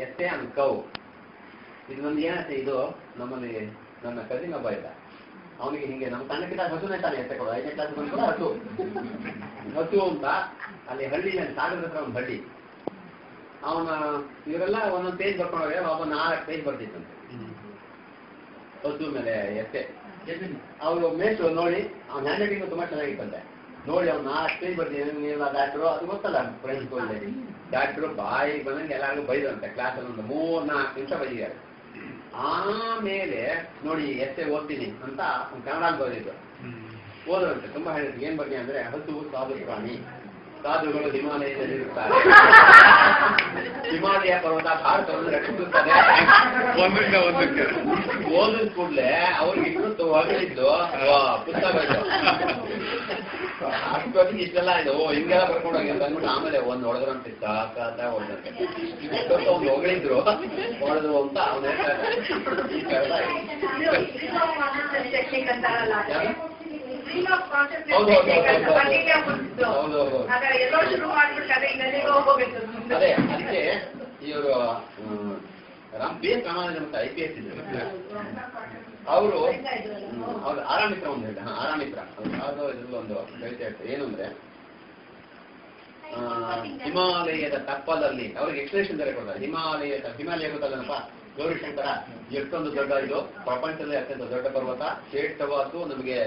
Essay and cow. ಇದು ಒಂದು ಏನಂತೆ, ಇದು ನಮ್ಮಲ್ಲಿ ನನ್ನ ಕಸಿನ್ ಒಬ್ಬ ಇದ್ದ, ಅವನಿಗೆ ಹಿಂಗೆ ನಮ್ಮ ಸಣ್ಣಕ್ಕಿಂತ ಹಸುನೇ ತಾನೆ ಎತ್ತೆ ಕೊಡು, 5ನೇ ಕ್ಲಾಸ್ ಬಂದು ಕೂಡ ಹಸು ಅಂತ ಅಲ್ಲಿ ಹಳ್ಳಿಯಲ್ಲಿ ಸಾಗರದ ಹತ್ರ ಒಂದು ಹಳ್ಳಿ. ಅವನ ಇವರೆಲ್ಲ ಒಂದೊಂದು ಪೇಜ್ ಬರ್ಕೊಂಡವ್ರೆ, ಒಬ್ಬ 4 ಪೇಜ್ ಬರ್ತಿತ್ತಂತೆ ಹಸು ಮೇಲೆ ಎತ್ತೆ. ಅವರು ಮೇಷ್ಟ್ರು ನೋಡಿ ಅವ್ನ ಹ್ಯಾಂಡ್ ರೈಟಿಂಗ್ ತುಂಬಾ ಚೆನ್ನಾಗಿತ್ತಂತೆ, ನೋಡಿ ಅವ್ನು 4 ಪೇಜ್ ಬರ್ತೀನಿ ಡಾಕ್ಟ್ರು, ಅದು ಗೊತ್ತಲ್ಲ ಫ್ರೆಂಡ್ಸ್ ಸ್ಕೂಲಲ್ಲಿ ಡಾಕ್ಟ್ರು ಬಾಯಿ ಬಂದಂಗೆ ಎಲ್ಲರಿಗೂ ಬೈದಂತೆ ಕ್ಲಾಸಲ್ಲಿ ಒಂದು 3-4 ನಿಮಿಷ ಬೈದಿದ್ದಾರೆ. ಆಮೇಲೆ ನೋಡಿ ಎಷ್ಟೇ ಓದ್ತೀನಿ ಅಂತ ಕನ್ನಡ ಬರೆದಿದ್ದು, ಓದ್ರಂತೆ. ತುಂಬಾ ಹೇಳಿದ್ರು, ಏನ್ ಬಗ್ಗೆ ಅಂದ್ರೆ ಹಸು ಸಾಧು ಪ್ರಾಣಿ, ಸಾಧುಗಳು ಹಿಮಾಲಯದಲ್ಲಿರುತ್ತಾರೆ, ಹಿಮಾಲಯ ಪರ್ವತ ಭಾರತವನ್ನು ರಕ್ಷಿಸುತ್ತದೆ. ಓದಿದ ಕೂಡಲೇ ಅವ್ರಿಗೆ ಹೊಗಳಿದ್ದು ಪುಸ್ತಕ ಅಷ್ಟೊತ್ತಿಗೆ ಇಷ್ಟೆಲ್ಲ ಇದು ಹಿಂಗೆಲ್ಲ ಬರ್ಕೊಂಡು ಹೋಗಿ ಅಂತ ಅಂದ್ಬಿಟ್ಟು ಆಮೇಲೆ ಒಂದು ಹೊಡೆದ್ರಂತೆ ಸಾಕಾತ ಹೊಡೆದಂತೆ. ಇಷ್ಟೊತ್ತು ಒಂದು ಹೊಗಳಿದ್ರು ಹೊಡೆದ್ರು ಅಂತ ಅವ್ನು ಹೇಳ್ತಾರೆ. ಈ ಥರದ ಅದೇ ಅದಕ್ಕೆ ಇವರು BS ರಾಮಾನುಜನ್ ಅಂತ IPS ಇದ್ರು, ಅವರು ಆರಾಮಿತ್ರ ಒಂದು ಹೇಳ್ತಾರೆ, ಆರಾಮಿತ್ರ ಯಾವುದೋ ಇದ್ರಲ್ಲಿ ಒಂದು ಕವಿತೆ ಹೇಳ್ತಾರೆ, ಏನು ಅಂದ್ರೆ ಹಿಮಾಲಯದ ತಪ್ಪಲಲ್ಲಿ ಅವ್ರಿಗೆ ಎಕ್ಸ್ಪ್ಲೇಷನ್ ಬೇರೆ ಕೊಡ್ತಾರೆ. ಹಿಮಾಲಯ ಗೊತ್ತಲ್ಲನಪ್ಪ, ಗೌರಿಶಂಕರ ಎಷ್ಟೊಂದು ದೊಡ್ಡ ಇದು, ಪ್ರಪಂಚದಲ್ಲಿ ಅತ್ಯಂತ ದೊಡ್ಡ ಪರ್ವತ, ಶ್ರೇಷ್ಠವಾದ್ದು, ನಮಗೆ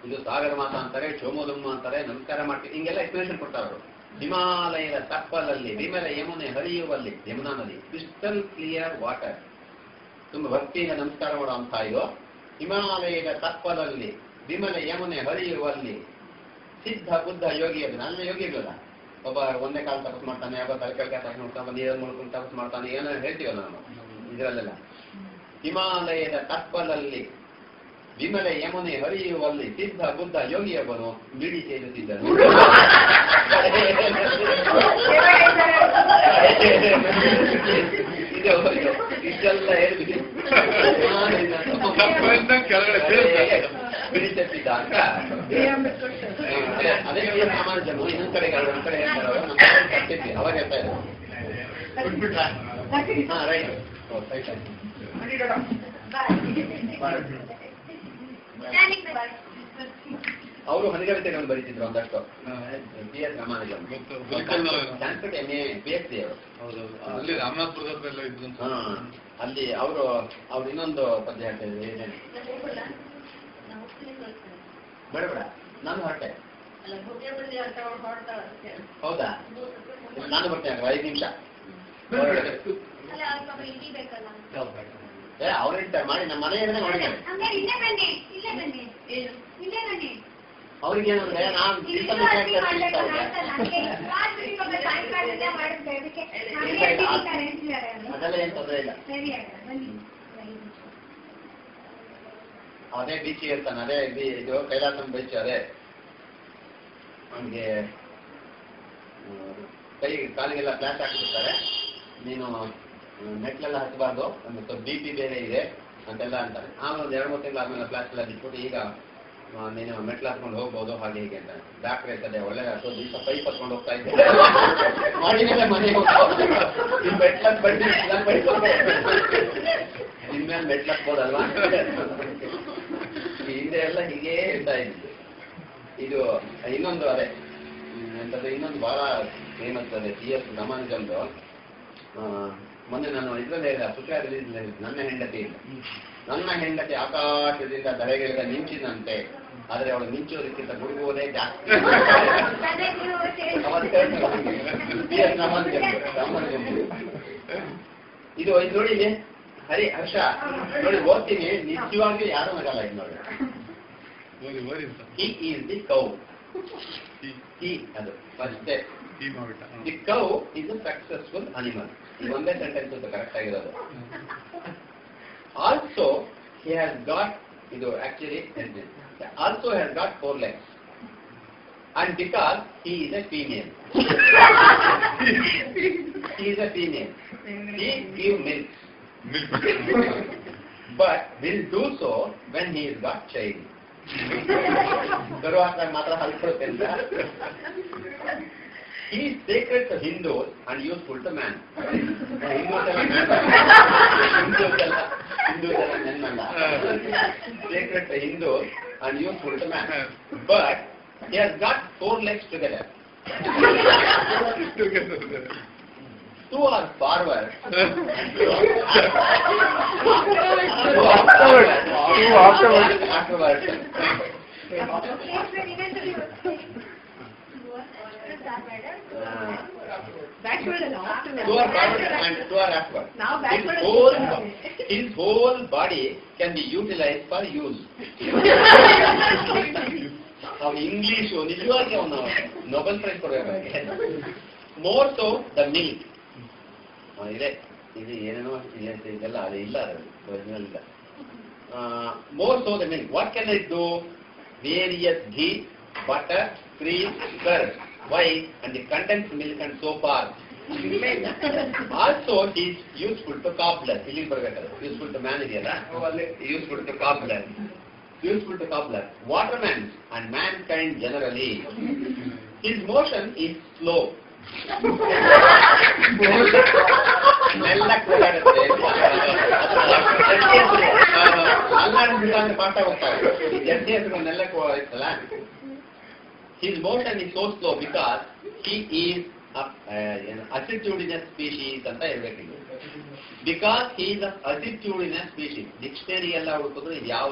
ಇದು ಸಾಗರ ಮಾತ ಅಂತಾರೆ, ಚೋಮೋಲಮ್ಮ ಅಂತಾರೆ, ನಮಸ್ಕಾರ ಮಾಡ್ತೀವಿ, ಹಿಂಗೆಲ್ಲ ಎಕ್ಸ್ಪ್ಲೇಷನ್ ಕೊಡ್ತಾರೆ ಅವರು. ಹಿಮಾಲಯದ ತಪ್ಪಲಲ್ಲಿ ವಿಮಲ ಯಮುನೆ ಹರಿಯುವಲ್ಲಿ, ಯಮುನಾ ನದಿ ಕ್ರಿಸ್ಟಲ್ ಕ್ಲಿಯರ್ ವಾಟರ್, ತುಂಬ ಭಕ್ತಿಯಿಂದ ನಮಸ್ಕಾರ ಮಾಡುವಂತ ಇದು. ಹಿಮಾಲಯದ ತಪ್ಪಲಲ್ಲಿ ವಿಮಲ ಯಮುನೆ ಹರಿಯುವಲ್ಲಿ ಸಿದ್ಧ ಬುದ್ಧ ಯೋಗಿಯದು, ನನ್ನ ಯೋಗಿಗಳಲ್ಲ, ಒಬ್ಬ ಒಂದೇ ಕಾಲ ತಪಸ್ ಮಾಡ್ತಾನೆ, ಒಬ್ಬ ತಲೆಕೆಳಗೆ ತಪಸ್ ಮಾಡ್ತಾನೆ, ನೀರ ಮೂಲಕ ತಪಸ್ ಮಾಡ್ತಾನೆ, ಏನೋ ಹೇಳ್ತೀವಲ್ಲ ನಾವು ಇದರಲ್ಲೆಲ್ಲ. ಹಿಮಾಲಯದ ತಪ್ಪಲಲ್ಲಿ ವಿಮಲ ಯಮುನೆ ಹರಿಯುವಲ್ಲಿ ಸಿದ್ಧ ಬುದ್ಧ ಯೋಗಿಯೊಬ್ಬನು ಬಿಡಿ ಸೇರುತ್ತಿದ್ದನು. ಇಷ್ಟೆಲ್ಲ ಹೇಳ್ಬಿಡಿ ಬಿಡಿಸುತ್ತಿದ್ದ ಅಂತ ಅದೇ ಸಮಾಜನು ಇನ್ನೊಂದ್ ಕಡೆ ಒಂದ್ ಕಡೆ ಹೇಳ್ತಾರೆ, ನಮ್ಮ ಅವಾಗ ಹೇಳ್ತಾ ಇದ್ರು. ಹಾ ರೈಟ್, ಅವರು ಹನಿಗವಿತೆಗಳನ್ನು ಬರೀತಿದ್ರು ಒಂದಷ್ಟು. BS Ramanujan Sanskrit MA PhD ಅವರು ಅಲ್ಲಿ ರಾಮನಾಥಪುರದಲ್ಲ ಇದ್ರು. ಅಲ್ಲಿ ಅವರು ಇನ್ನೊಂದು ಪದ್ಯ ಹೇಳ್ತಾ ಇದ್ರು, ಏನೇನು ಬೇಡ ಬೇಡ ನಾನು ಹೊರಟೆ, ಹೌದಾ ನಾನು ಬರ್ತೇನೆ 5 ನಿಮಿಷ. ಅವ್ರಿಟ್ಟ ಮಾಡಿ ನಮ್ಮ ಮನೆಯಲ್ಲೇ ಮಾಡಿದ್ದಾರೆ. ಅವ್ರಿಗೇನಂದ್ರೆ ನಾನು ಅದೆಲ್ಲ ಏನ್ ತೊಂದರೆ ಇಲ್ಲ, ಅದೇ ಬೀಚ್ ಇರ್ತಾನೆ, ಅದೇ ಇದು ಕೈಲಾಸಂ ಬೀಚ್, ಅದೇ ಅವನಿಗೆ ಕಾಲಿಗೆಲ್ಲ ಫ್ಲಾಶ್ ಹಾಕಿರ್ತಾರೆ, ನೀನು ನೆಟ್ಲೆಲ್ಲ ಹಚ್ಚಬಾರ್ದು, ಒಂದು ಸ್ವಲ್ಪ BP ಬೇರೆ ಇದೆ ಅಂತೆಲ್ಲ ಅಂತಾನೆ. ಆಮೇಲೆ ಒಂದು 2-3 ತಿಂಗಳು ಆದ್ಮೇಲೆ ಫ್ಲಾಶ್ ಎಲ್ಲ ಬಿಟ್ಬಿಟ್ಟು ಈಗ ನೀನು ಮೆಟ್ಲು ಹಾಕೊಂಡು ಹೋಗ್ಬೋದು ಹಾಗೆ ಹೀಗೆ ಅಂತ. ಡಾಕ್ಟ್ರ್ ಇರ್ತದೆ ಒಳ್ಳೆ ಅಷ್ಟೊಂದು ದಿವಸ ಪೈಪ್ ಹತ್ಕೊಂಡು ಹೋಗ್ತಾ ಇದ್ದೆ, ಮಾಡಿದ್ರೆ ಮನೆಗೆ ಮೆಟ್ಲಕ್ ಬಡ್ಡಿ ಇನ್ಮೇಲೆ ಮೆಟ್ಲು ಹಾಕ್ಬೋದಲ್ವಾ. ಹಿಂದೆ ಎಲ್ಲ ಹೀಗೇ ಇರ್ತಾ ಇದ್ದು. ಇದು ಇನ್ನೊಂದು ಅದೇ ಎಂತದ್ದು, ಇನ್ನೊಂದು ಬಹಳ ಫೇಮಸ್ ಅದೇ CS ರಾಮಾನುಜನ್ದು. ಮೊನ್ನೆ ನಾನು ಇದ್ರಲ್ಲಿ ಹೇಳಿದ ಸುಖ ರಿಲೀಸ್ ನನ್ನ ಹೆಂಡತಿ ಇಲ್ಲ, ನನ್ನ ಹೆಂಡತಿ ಆಕಾಶದಿಂದ ಧರೆಗಿಳಿದ ಮಿಂಚಿನಂತೆ, ಆದರೆ ಅವಳು ಮಿಂಚೋದಕ್ಕಿಂತ ಗುಡುಗುವುದೇ ಜಾಸ್ತಿ. ಇದು ನೋಡಿ ಹರಿ ಹರ್ಷ ನೋಡಿ, ಓದ್ತೀನಿ ನಿಜವಾಗಿ ಯಾರು ನಗಲ್ಲ. ಇದು ನೋಡಿ, he is the cow. He ಅದು first the cow is a successful animal. ಇದು ಒಂದೇ ಸೆಂಟೆನ್ಸ್ ಅಂತ ಕರೆಕ್ಟ್ ಆಗಿರೋದು. Also he has got, ಇದು actually also has got 4 legs, and because he is a female, he is a female, he give milk, but will do so when he is got child. ಗರ್ವಾಸ ಮಾತ್ರ ಹಲ್ಕೊಡುತ್ತೆ ಅಂತ. He is sacred to Hindus and useful to man. Sacred to Hindus and useful to man. But he has got 4 legs together. 2 are forward. 2 afterwards. Backward and afterward. 2 are forward and 2 are afterward. Now backward His whole body can be utilized for use. Our English ನಿಜವಾಗಿ ಅವನು Nobel prize ಕೊಡಬೇಕು. More so the milk ಇದೆ ಇದು ಏನೇನೋ ಇದೆಲ್ಲ ಅದು ಇಲ್ಲ original ಇಲ್ಲ. More so the milk what can it do? Various ghee, butter, cream, curd, wine and the condensed milk and so forth. Also it is useful to cobbler. ಇಲ್ಲಿ ಬರಬೇಕಲ್ಲ, useful to man ಇದೆಯಲ್ಲ, useful to cobbler. Useful to cobbler, waterman and mankind generally. His motion is slow. ಮೆಲ್ಲಕ್ಕೆ ಓಡಾಡುತ್ತೆ. ಅಲ್ಲಾಡ್ಬಿಟ್ಟು ಪಾಠ ಹೋಗ್ತಾರೆ. ಜಡ್ಡಿ ಹೆಸರು ಮೆಲ್ಲಕ್ಕೆ ಇರ್ತಲ್ಲ. His motion is so slow because he is an acidulous species ಅಂತ ಹೇಳ್ಬೇಕಿಲ್ಲ. Because he is an acidulous species. Dictionary ಎಲ್ಲ ಹುಡುಕಿದ್ರು ಇದು ಯಾವ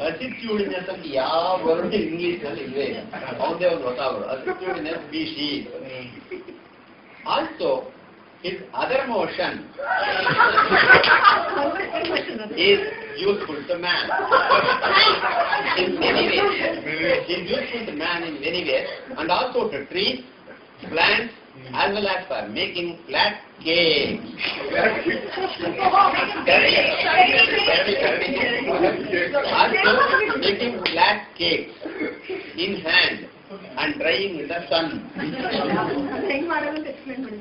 acidulous ಅಂತ ಯಾವ ವರ್ಡ್ ಇಂಗ್ಲಿಷ್ ನಲ್ಲಿ ಇಲ್ವೇ ಇಲ್ಲ. ಅವನದೇ ಒಂದು ಹೊಸ word acidulous species. Also his other motion is useful to man in many ways. He is useful to man in many ways and also to trees, plants as well as for making flat cakes. Also making flat cakes in hand and drying in the sun.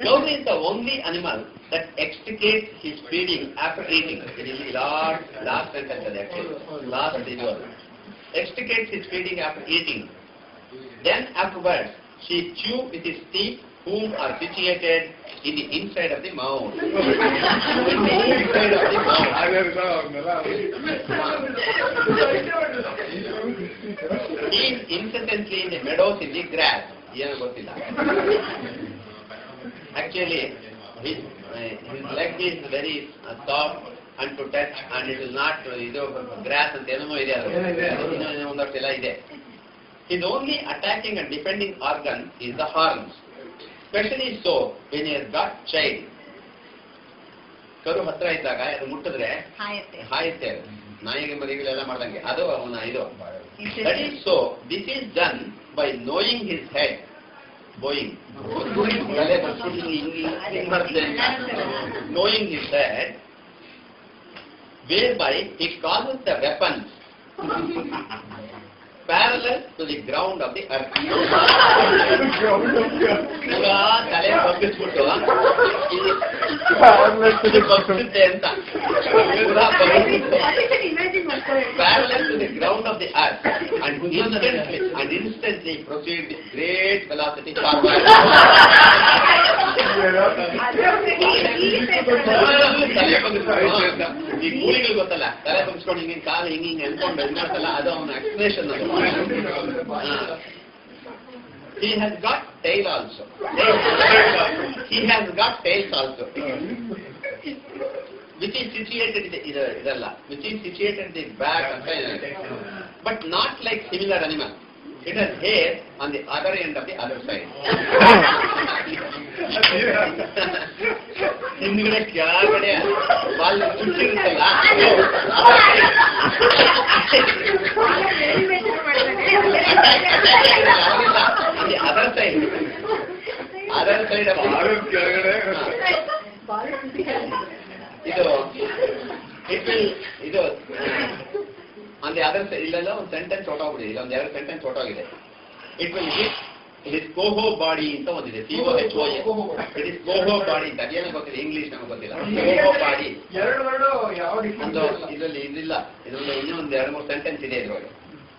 Cloud is the only animal that extricates his feeding after eating. It is last sentence actually. Last video. Extricates his feeding after eating. Then afterwards, she chew with his teeth, whom are situated in the inside of the mouth. In the inside of the mouth. He is incessantly in the meadows in the grass. ಏನು ಗೊತ್ತಿಲ್ಲ. Actually, his leg is very soft and to touch and it will not ಇದು grass ಅಂತ ಏನೋ ಇದೆ ಅದು. ಒಂದಷ್ಟು ಎಲ್ಲ ಇದೆ. His only attacking and defending organ is the horns. Especially so when he has got child. ಕರು ಹತ್ರ ಇದ್ದಾಗ ಅದು ಮುಟ್ಟಿದ್ರೆ ಹಾಯುತ್ತೆ. ನಾಯಿಗೆ ಮರಿಗಳೆಲ್ಲ ಮಾಡ್ದಂಗೆ ಅದು ಅವನ ಇದು. That is so. This is done by knowing his head. Knowing his head, whereby he causes the weapons parallel to the ground of the earth. ತಲೆ ಬಗ್ಗಿಸ್ಬಿಟ್ಟು ಬಗ್ಗಿಸುತ್ತೆ ಅಂತ parallel to the ground of the earth and instantly proceed with great velocity forward. ತಲೆ ಬಗ್ಗಿಸ್ಕೊಂಡು ಈ ಮೂಲಿಗಳು ಗೊತ್ತಲ್ಲ, ತಲೆ ಬಗ್ಗಿಸ್ಕೊಂಡು ಹಿಂಗೆ ಕಾಲು ಹಿಂಗೆ ಅನ್ಕೊಂಡು ಮಾಡ್ತಲ್ಲ, ಅದು ಅವನ ಎಕ್ಸ್ಪ್ಲೇಷನ್ ಅದು. He has got tail also. He has got tails also. Which is situated in the which is situated in the back and side. But not like similar animal. It has hair on the other end of the other side. ಹಿಂದ್ಗಡೆ ಕೆಳಗಡೆ ball ಚುಚ್ಚಿರುತ್ತಲ್ಲ, other side ಇದು ಇದು on the other side ಇಲ್ಲೆಲ್ಲ ಒಂದು sentence ಹೊರಟೋಗ್ಬಿಟ್ಟಿದೆ, ಇಲ್ಲ ಒಂದು 2 sentence ಹೊರಟೋಗಿದೆ. It will hit coho body ಅಂತ ಒಂದಿದೆ, COHO. It is coho body ಅಂತ. ಅದೇನೋ ಗೊತ್ತಿಲ್ಲ, ಇಂಗ್ಲಿಷ್ ನಮಗೆ ಗೊತ್ತಿಲ್ಲ. ಕೋಹೋ ಬಾಡಿ ಒಂದು ಇದರಲ್ಲಿ ಇದಿಲ್ಲ, ಇದರಲ್ಲಿ ಇನ್ನೊಂದು 2-3 ಸೆಂಟೆನ್ಸ್ ಇದೆ ಇದ್ರೊಳಗೆ.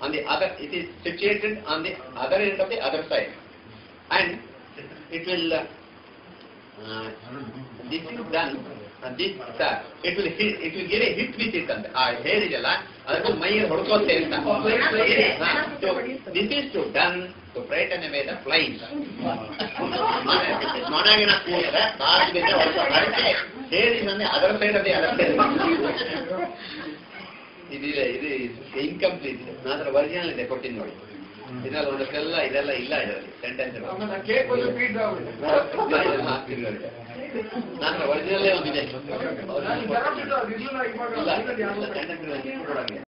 On the other, it is situated on the other end of the other side. And it will this is done this it will give a hit with it ಅಂತ ಆ ಹೇಳಿದಲ್ಲ ಅದಕ್ಕೆ ಮೈಗೆ ಹೊಡ್ಕೋತೆ ಅಂತ this is to done to frighten away the flies ನೊಣಗಿನ ಕೂಡಿದ್ರೆ ಬಾಗಿಲಿಂದ ಹೊಡ್ಕೊಂಡು ಅದಕ್ಕೆ ಹೇಳಿದ್ರೆ ಅದರ ಸೈಡ್ ಅದೇ ಅದರ ಇದು ಇನ್ಕಂಪ್ಲೀಟ್ ಇದೆ ಅದರ ಒರಿಜಿನಲ್ ಇದೆ ಕೊಟ್ಟಿನಿ ನೋಡಿ ಇದೆಲ್ಲ ಒಂದಕ್ಕೆಲ್ಲ ಇದೆಲ್ಲ ಇಲ್ಲ ಇದರಲ್ಲಿ ಸೆಂಟೆನ್ಸ್ ನನ್ನ ಒರಿಜಿನಲ್ಲೇ ಒಂದಿದೆ ಇಲ್ಲ ಸೆಂಟೆನ್ಸ್